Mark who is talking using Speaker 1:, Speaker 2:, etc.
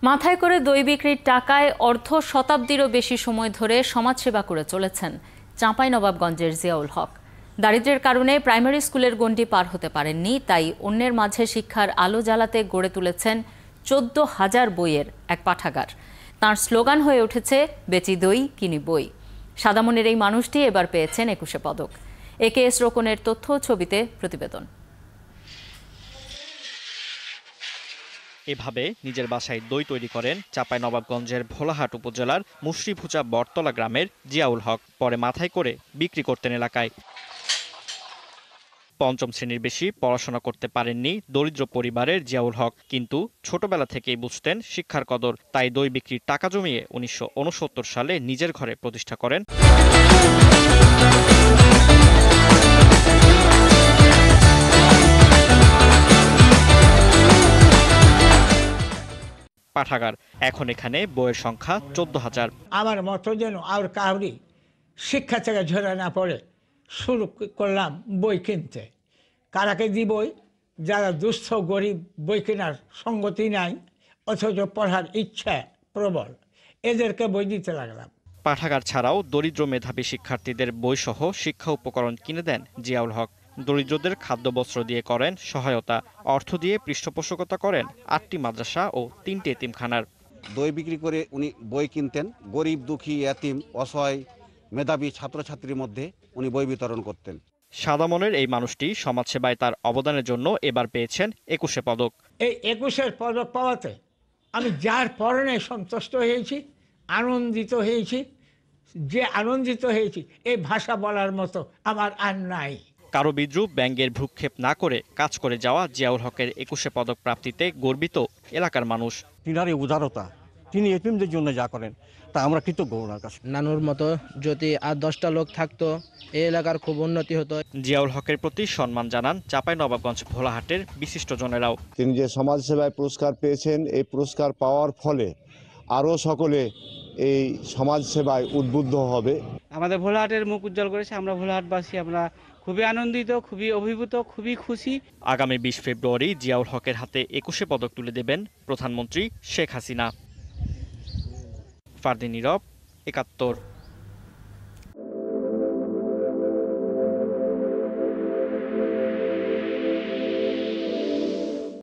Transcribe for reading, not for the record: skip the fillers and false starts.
Speaker 1: মাথায় করে দই বিক্রির টাকায় অর্ধ শতাব্দীরও বেশি সময় ধরে সমাজসেবা করে চলেছেন চাঁপাইনবাবগঞ্জের জিয়াউল হক। দারিদ্র্যের কারণে প্রাইমারি স্কুলের গণ্ডি পার হতে পারেননি, তাই অন্যের মাঝে শিক্ষার আলো জ্বালাতে গড়ে তুলেছেন 14,000 বইয়ের এক পাঠাগার। তাঁর স্লোগান হয়ে উঠেছে বেচি দই কিনি বই। সাদা মনের এই মানুষটি এবার পেয়েছেন 21শে পদক। একেএস রোকনের তথ্য ছবিতে প্রতিবেদন।
Speaker 2: এভাবে নিজের বাসায় দই তৈরি করেন চাঁপাইনবাবগঞ্জের ভোলাহাট উপজেলার মুশরিভুচা বটতলা গ্রামের জিয়াউল হক। পরে মাথায় করে বিক্রি করতেন এলাকায়। পঞ্চম শ্রেণীর বেশি পড়াশোনা করতে পারেননি দরিদ্র পরিবারের জিয়াউল হক, কিন্তু ছোটবেলা থেকেই বুঝতেন শিক্ষার কদর। তাই দই বিক্রির টাকা জমিয়ে 1969 সালে নিজের ঘরে প্রতিষ্ঠা করেন পাঠাগার। এখন এখানে বইয়ের সংখ্যা 14,000।
Speaker 3: আমার মতো যেন আর কাউরি শিক্ষা থেকে ঝরে না পড়ে শুরু করলাম বই কিনতে। কারাকে দিবই যারা দুস্থ গরিব, বই কেনার সঙ্গতি নাই অথচ পড়ার ইচ্ছা প্রবল, এদেরকে বই দিতে লাগলাম।
Speaker 2: পাঠাগার ছাড়াও দরিদ্র মেধাবী শিক্ষার্থীদের বইসহ শিক্ষা উপকরণ কিনে দেন জিয়াউল হক। দরিদ্রদের খাদ্যবস্ত্র দিয়ে করেন সহায়তা। অর্থ দিয়ে পৃষ্ঠপোষকতা করেন 8টি মাদ্রাসা ও 3টি এতিমখানার।
Speaker 4: দই বিক্রি করে উনি বই কিনতেন। গরিব, দুঃখী, এতিম, অসহায়, মেধাবী ছাত্রছাত্রীর মধ্যে উনি বই বিতরণ করতেন।
Speaker 2: সাদা মনের এই মানুষটি সমাজসেবায় তার অবদানের জন্য এবার পেয়েছেন 21শে পদক।
Speaker 3: এই 21এর পদক পাওয়াতে আমি যার পরনে সন্তুষ্ট হয়েছি, আনন্দিত হয়েছি। যে আনন্দিত হয়েছি এই ভাষা বলার মতো আমার আর নাই।
Speaker 2: কারো বিদ্রুপ ব্যঙ্গের ভ্রুক্ষেপ না করে কাজ করে যাওয়া জিয়াউল হকের 21শে পদক প্রাপ্তিতে গর্বিত এলাকার মানুষ।
Speaker 5: তিনার এই উদারতা, তিনি এতিমদের জন্য যা করেন তা আমরা কৃতজ্ঞ ওনার কাছে।
Speaker 6: নানুর মতো যদি আর 10টা লোক থাকতো এই এলাকার খুব উন্নতি হতো।
Speaker 2: জিয়াউল হকের প্রতি সম্মান জানান চাঁপাইনবাবগঞ্জ ভোলাহাটের বিশিষ্টজনেরাও।
Speaker 7: তিনি যে সমাজসেবায় পুরস্কার পেয়েছেন, এই পুরস্কার পাওয়ার ফলে আরও সকলে এই সমাজসেবায় উদ্বুদ্ধ হবে।
Speaker 8: আমাদের ভোলাহাটের মুখ উজ্জ্বল করেছে। আমরা ভোলাহাটবাসী, আমরা খুবই আনন্দিত, খুবই অভিভূত, খুবই খুশি।
Speaker 2: আগামী 20 ফেব্রুয়ারি জিয়াউল হকের হাতে 21শে পদক তুলে দেবেন প্রধানমন্ত্রী শেখ হাসিনা। ফারদিন নীরব, 71।